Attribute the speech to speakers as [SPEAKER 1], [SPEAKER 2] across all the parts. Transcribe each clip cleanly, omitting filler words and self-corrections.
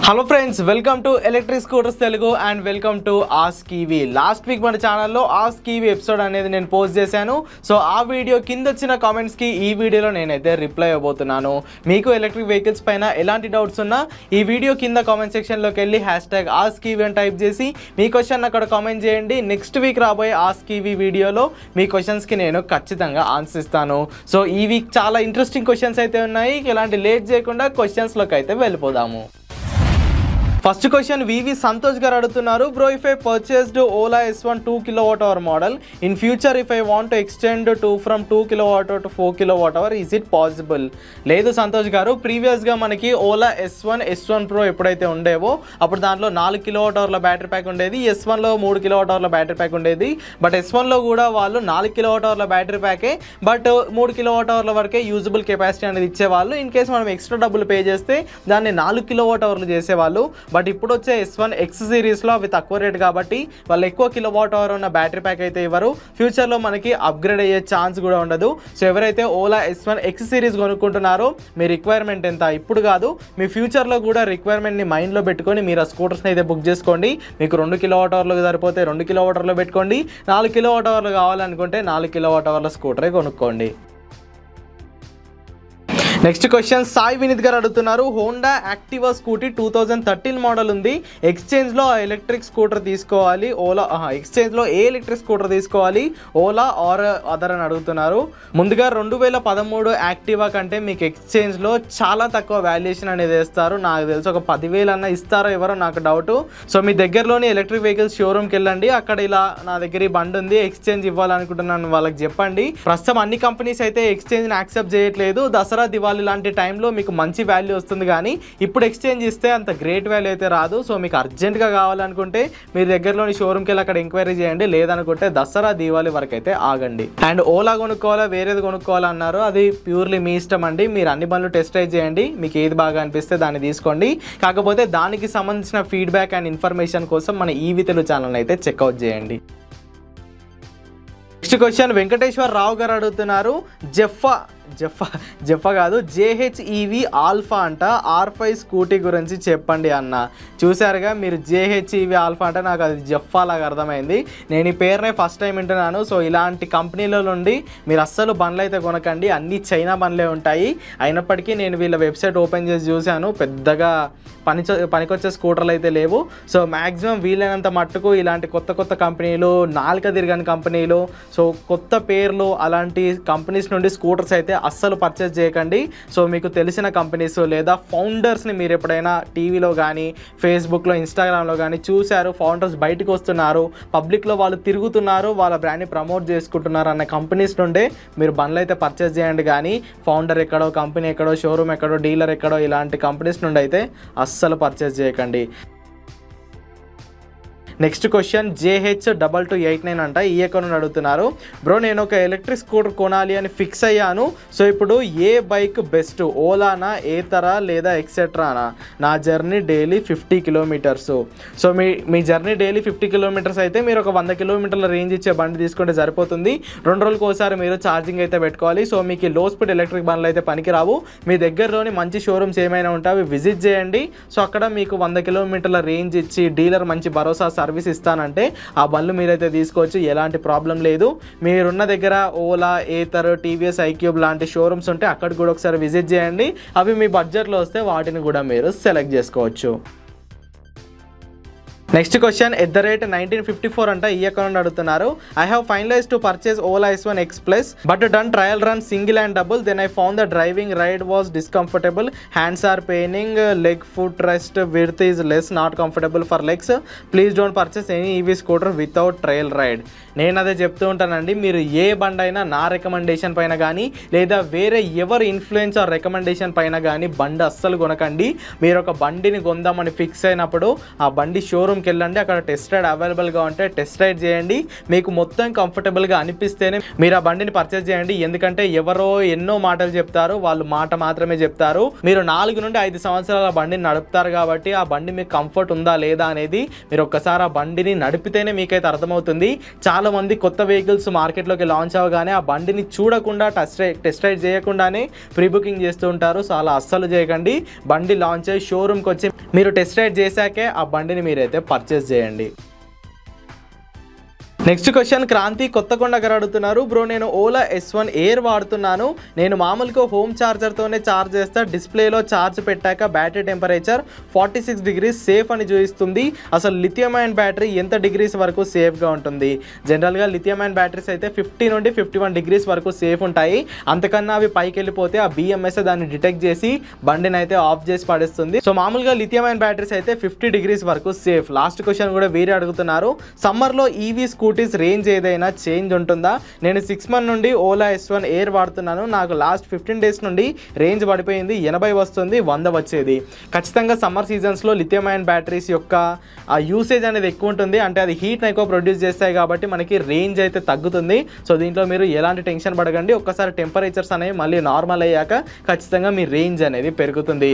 [SPEAKER 1] Hello friends, welcome to electric scooters Telugu and welcome to ask EV. Last week మన ఛానల్లో ask EV episode అనేది నేను post చేశాను. So ఆ వీడియో కింద వచ్చిన కామెంట్స్కి ఈ వీడియోలో నేనైతే రిప్లై ఇవ్వబోతున్నాను. మీకు ఎలక్ట్రిక్ వెహికల్స్ పైన ఎలాంటి డౌట్స్ ఉన్నా ఈ వీడియో కింద కామెంట్ సెక్షన్లోకి వెళ్ళి #ఆస్క్ ఈవీ అని టైప్ చేసి మీ క్వశ్చన్ అక్కడ కామెంట్ చేయండి. నెక్స్ట్ వీక్ రాబోయే ఆస్క్ ఈవీ వీడియోలో మీ క్వశ్చన్స్కి నేను ఖచ్చితంగా ఆన్సర్ ఇస్తాను. సో ఈ వీక్ చాలా ఇంట్రెస్టింగ్ క్వశ్చన్స్ అయితే ఉన్నాయి. ఎలాంటి లేట్ చేయకుండా క్వశ్చన్స్లోకి అయితే వెళ్ళిపోదాము. ఫస్ట్ క్వశ్చన్ వివి సంతోష్ గారు అడుగుతున్నారు. Bro, if I purchased Ola S1 2 kWh model in future if I want to extend from 2 kWh to 4 kWh is it possible? లేదు సంతోష్ గారు, ప్రీవియస్గా మనకి ఓలా S1 Pro ఎప్పుడైతే ఉండేవో అప్పుడు దాంట్లో 4 kWh బ్యాటరీ ప్యాక్ ఉండేది. S1లో 3 kWh బ్యాటరీ ప్యాక్ ఉండేది. బట్ S1లో కూడా వాళ్ళు 4 kWh బ్యాటరీ ప్యాకే బట్ 3 kWh వరకే యూజబుల్ కెపాసిటీ అనేది ఇచ్చేవాళ్ళు. ఇన్ కేసు మనం ఎక్స్ట్రా డబ్బులు పే చేస్తే దాన్ని 4 kWh చేసేవాళ్ళు. బట్ ఇప్పుడు వచ్చే S1 X సిరీస్లో అవి తక్కువ రేట్ కాబట్టి వాళ్ళు ఎక్కువ kWh ఉన్న బ్యాటరీ ప్యాక్ అయితే ఇవ్వరు. ఫ్యూచర్లో మనకి అప్గ్రేడ్ అయ్యే ఛాన్స్ కూడా ఉండదు. సో ఎవరైతే ఓలా S1 X సిరీస్ కొనుక్కుంటున్నారో మీ రిక్వైర్మెంట్ ఎంత ఇప్పుడు కాదు, మీ ఫ్యూచర్లో కూడా రిక్వైర్మెంట్ని మైండ్లో పెట్టుకొని మీరు ఆ స్కూటర్స్ని అయితే బుక్ చేసుకోండి. మీకు 2 kWh సరిపోతే 2 kWh పెట్టుకోండి. 4 kWh కావాలనుకుంటే 4 kWh స్కూటరే కొనుక్కోండి. నెక్స్ట్ క్వశ్చన్ సాయి వినీత్ గారు అడుగుతున్నారు. హోండా యాక్టివా స్కూటీ 2013 మోడల్ ఉంది. ఎక్స్చేంజ్లో ఎలక్ట్రిక్ స్కూటర్ తీసుకోవాలి, ఓలా ఎక్స్చేంజ్లో ఏ ఎలక్ట్రిక్ స్కూటర్ తీసుకోవాలి, ఓలా ఆర్ అదర్ అని అడుగుతున్నారు. ముందుగా 2013 యాక్టివా కంటే మీకు ఎక్స్చేంజ్లో చాలా తక్కువ వాల్యుయేషన్ అనేది వేస్తారు. నాకు తెలిసి ఒక 10,000 అన్న ఇస్తారో ఎవరో నాకు డౌట్. సో మీ దగ్గరలోని ఎలక్ట్రిక్ వెహికల్స్ షోరూమ్కి వెళ్ళండి. అక్కడ ఇలా నా దగ్గర ఈ బండి ఉంది, ఎక్స్చేంజ్ ఇవ్వాలనుకుంటున్నాను వాళ్ళకి చెప్పండి. ప్రస్తుతం అన్ని కంపెనీస్ అయితే ఎక్స్చేంజ్ని యాక్సెప్ట్ చేయట్లేదు. దసరా దివాళీ ఇలాంటి టైంలో మీకు మంచి వాల్యూ వస్తుంది, కానీ ఇప్పుడు ఎక్స్చేంజ్ ఇస్తే అంత గ్రేట్ వాల్యూ అయితే రాదు. సో మీకు అర్జెంట్గా కావాలనుకుంటే మీరు దగ్గరలోని షోరూమ్కి వెళ్ళి అక్కడ ఎంక్వైరీ చేయండి. లేదనుకుంటే దసరా దీవాళి వరకు అయితే ఆగండి. అండ్ ఓలా కొనుక్కోవాలా వేరేది కొనుక్కోవాలా అన్నారు, అది ప్యూర్లీ మీ ఇష్టం అండి. మీరు అన్ని బండ్లు టెస్ట్ డ్రైవ్ చేయండి, మీకు ఏది బాగా అనిపిస్తే దాన్ని తీసుకోండి. కాకపోతే దానికి సంబంధించిన ఫీడ్బ్యాక్ అండ్ ఇన్ఫర్మేషన్ కోసం మన ఈవీ తెలుగు ఛానల్ అయితే చెక్అవుట్ చేయండి. నెక్స్ట్ క్వశ్చన్ వెంకటేశ్వర రావు గారు అడుగుతున్నారు. జెఫా కాదు, JHEV ఆల్ఫా అంట R5 స్కూటీ గురించి చెప్పండి అన్న. చూసారుగా మీరు, JHEV ఆల్ఫా అంటే నాకు అది జెఫా లాగా అర్థమైంది. నేను ఈ పేరునే ఫస్ట్ టైం వింటున్నాను. సో ఇలాంటి కంపెనీల నుండి మీరు అస్సలు బండ్లు అయితే కొనకండి, అన్ని చైనా బండ్లే ఉంటాయి. అయినప్పటికీ నేను వీళ్ళ వెబ్సైట్ ఓపెన్ చేసి చూశాను, పెద్దగా పనికొచ్చే స్కూటర్లు అయితే లేవు. సో మ్యాక్సిమం వీలైనంత మట్టుకు ఇలాంటి కొత్త కంపెనీలు, నాలుక తిరగని కంపెనీలు, సో కొత్త పేర్లు అలాంటి కంపెనీస్ నుండి స్కూటర్స్ అయితే అస్సలు పర్చేస్ చేయకండి. సో మీకు తెలిసిన కంపెనీస్ లేదా ఫౌండర్స్ని మీరు ఎప్పుడైనా టీవీలో కానీ ఫేస్బుక్లో ఇన్స్టాగ్రామ్లో కానీ చూశారు, ఫౌండర్స్ బయటకు వస్తున్నారు, పబ్లిక్లో వాళ్ళు తిరుగుతున్నారు, వాళ్ళ బ్రాండ్ని ప్రమోట్ చేసుకుంటున్నారు అన్న కంపెనీస్ నుండే మీరు బండ్లు అయితే పర్చేస్ చేయండి. కానీ ఫౌండర్ ఎక్కడో, కంపెనీ ఎక్కడో, షోరూమ్ ఎక్కడో, డీలర్ ఎక్కడో ఇలాంటి కంపెనీస్ నుండి అయితే అస్సలు పర్చేస్ చేయకండి. నెక్స్ట్ క్వశ్చన్ JH2289 అంట, ఈ అకౌంట్ అడుగుతున్నారు. బ్రో, నేను ఒక ఎలక్ట్రిక్ స్కూటర్ కొనాలి అని ఫిక్స్ అయ్యాను. సో ఇప్పుడు ఏ బైక్ బెస్ట్, ఓలానా, ఏతరా లేదా ఎక్సెట్రానా? నా జర్నీ డైలీ 50 కిలోమీటర్స్. సో మీ జర్నీ డైలీ 50 కిలోమీటర్స్ అయితే మీరు ఒక 100 కిలోమీటర్ల రేంజ్ ఇచ్చే బండి తీసుకుంటే సరిపోతుంది. 2 రోజులకు ఒకసారి మీరు ఛార్జింగ్ అయితే పెట్టుకోవాలి. సో మీకు లో స్పీడ్ ఎలక్ట్రిక్ బండ్లు అయితే పనికిరావు. మీ దగ్గరలోని మంచి షోరూమ్స్ ఏమైనా ఉంటే అవి విజిట్ చేయండి. సో అక్కడ మీకు 100 కిలోమీటర్ల రేంజ్ ఇచ్చి డీలర్ మంచి భరోసా సర్వీస్ ఇస్తానంటే ఆ బండ్లు మీరైతే తీసుకోవచ్చు, ఎలాంటి ప్రాబ్లం లేదు. మీరున్న దగ్గర ఓలా, ఏతర్, TVS iQube లాంటి షోరూమ్స్ ఉంటే అక్కడికి కూడా ఒకసారి విజిట్ చేయండి. అవి మీ బడ్జెట్లో వస్తే వాటిని కూడా మీరు సెలెక్ట్ చేసుకోవచ్చు. నెక్స్ట్ క్వశ్చన్ @1954 అంట, ఈ అకౌంట్ అడుగుతున్నారు. I have finalize to purchase Ola S1 X Plus but done trial run single and double. Then I found the driving ride was discomfortable, hands are paining, leg foot rest width is less, not comfortable for legs. Please don't purchase any EV scooter without trial ride. నేను అదే చెప్తూ ఉంటానండి, మీరు ఏ బండి అయినా నా recommendation పైన కానీ లేదా వేరే ఎవరి ఇన్ఫ్లుయెన్స్ ఆర్ రికమెండేషన్ పైన కానీ బండి అస్సలు కొనకండి. మీరు ఒక బండిని కొందామని ఫిక్స్ అయినప్పుడు ఆ బండి షోరూమ్ షోరూమ్కి వెళ్ళండి, అక్కడ టెస్ట్ రైడ్ అవైలబుల్గా ఉంటే టెస్ట్ రైడ్ చేయండి. మీకు మొత్తం కంఫర్టబుల్గా అనిపిస్తేనే మీరు ఆ బండిని పర్చేస్ చేయండి. ఎందుకంటే ఎవరో ఎన్నో మాటలు చెప్తారు, వాళ్ళు మాట మాత్రమే చెప్తారు. మీరు 4 నుండి 5 సంవత్సరాల బండిని నడుపుతారు కాబట్టి ఆ బండి మీకు కంఫర్ట్ ఉందా లేదా అనేది మీరు ఒక్కసారి ఆ బండిని నడిపితేనే మీకైతే అర్థమవుతుంది. చాలా మంది కొత్త వెహికల్స్ మార్కెట్లోకి లాంచ్ అవ్వగానే ఆ బండిని చూడకుండా టెస్ట్ రైడ్ చేయకుండానే ప్రీ బుకింగ్ చేస్తూ ఉంటారు. సో అలా అస్సలు చేయకండి. బండి లాంచ్ అయ్యి షోరూమ్కి వచ్చి మీరు టెస్ట్ రైడ్ చేశాకే ఆ బండిని మీరైతే పర్చేస్ చేయండి. నెక్స్ట్ క్వశ్చన్ క్రాంతి కొత్తకొండ గారు అడుగుతున్నారు. బ్రో నేను ఓలా S1 ఎయిర్ వాడుతున్నాను. నేను మామూలుగా హోమ్ ఛార్జర్తోనే ఛార్జ్ చేస్తా. డిస్ప్లేలో ఛార్జ్ పెట్టాక బ్యాటరీ టెంపరేచర్ 46 డిగ్రీస్ సేఫ్ అని చూపిస్తుంది. అసలు లిథియం అయాన్ బ్యాటరీ ఎంత డిగ్రీస్ వరకు సేఫ్గా ఉంటుంది? జనరల్గా లిథియం అయాన్ బ్యాటరీస్ అయితే 50 నుండి 51 డిగ్రీస్ వరకు సేఫ్ ఉంటాయి. అంతకన్నా అవి పైకి వెళ్ళిపోతే ఆ BMS దాన్ని డిటెక్ట్ చేసి బండిని అయితే ఆఫ్ చేసి పడేస్తుంది. సో మామూలుగా లిథియం అయాన్ బ్యాటరీస్ అయితే 50 డిగ్రీస్ వరకు సేఫ్. లాస్ట్ క్వశ్చన్ కూడా వీరే అడుగుతున్నారు. సమ్మర్లో ఈవీ స్కూటీస్ రేంజ్ ఏదైనా చేంజ్ ఉంటుందా? నేను 6 months నుండి ఓలా S1 ఎయిర్ వాడుతున్నాను. నాకు లాస్ట్ 15 days నుండి రేంజ్ పడిపోయింది. 80 వస్తుంది, 100 వచ్చేది. ఖచ్చితంగా సమ్మర్ సీజన్స్లో లిథియం అయాన్ బ్యాటరీస్ యొక్క యూసేజ్ అనేది ఎక్కువ ఉంటుంది. అంటే అది హీట్ని ఎక్కువ ప్రొడ్యూస్ చేస్తాయి కాబట్టి మనకి రేంజ్ అయితే తగ్గుతుంది. సో దీంట్లో మీరు ఎలాంటి టెన్షన్ పడకండి. ఒక్కసారి టెంపరేచర్స్ అనేవి మళ్ళీ నార్మల్ అయ్యాక ఖచ్చితంగా మీ రేంజ్ అనేది పెరుగుతుంది.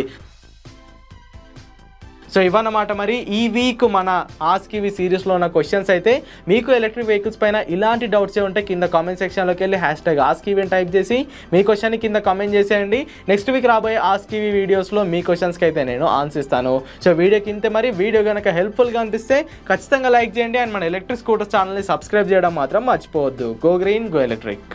[SPEAKER 1] సో ఇవన్నమాట మరి ఈ వీక్ మన ఆస్క్ ఈవీ సిరీస్లో ఉన్న క్వశ్చన్స్ అయితే. మీకు ఎలక్ట్రిక్ వెహికల్స్ పైన ఇలాంటి డౌట్స్ ఉంటే కింద కామెంట్ సెక్షన్లోకి వెళ్ళి #AskEvy టైప్ చేసి మీ క్వశ్చన్ని కింద కామెంట్ చేసేయండి. నెక్స్ట్ వీక్ రాబోయే ఆస్క్ ఈవీ వీడియోస్లో మీ క్వశ్చన్స్కి అయితే నేను ఆన్సర్ ఇస్తాను. సో వీడియోకి ఇంతే మరి. వీడియో కనుక హెల్ప్ఫుల్గా అనిపిస్తే ఖచ్చితంగా లైక్ చేయండి. అండ్ మన ఎలక్ట్రిక్ స్కూటర్స్ ఛానల్ని సబ్స్క్రైబ్ చేయడం మాత్రం మర్చిపోవద్దు. Go green, go electric.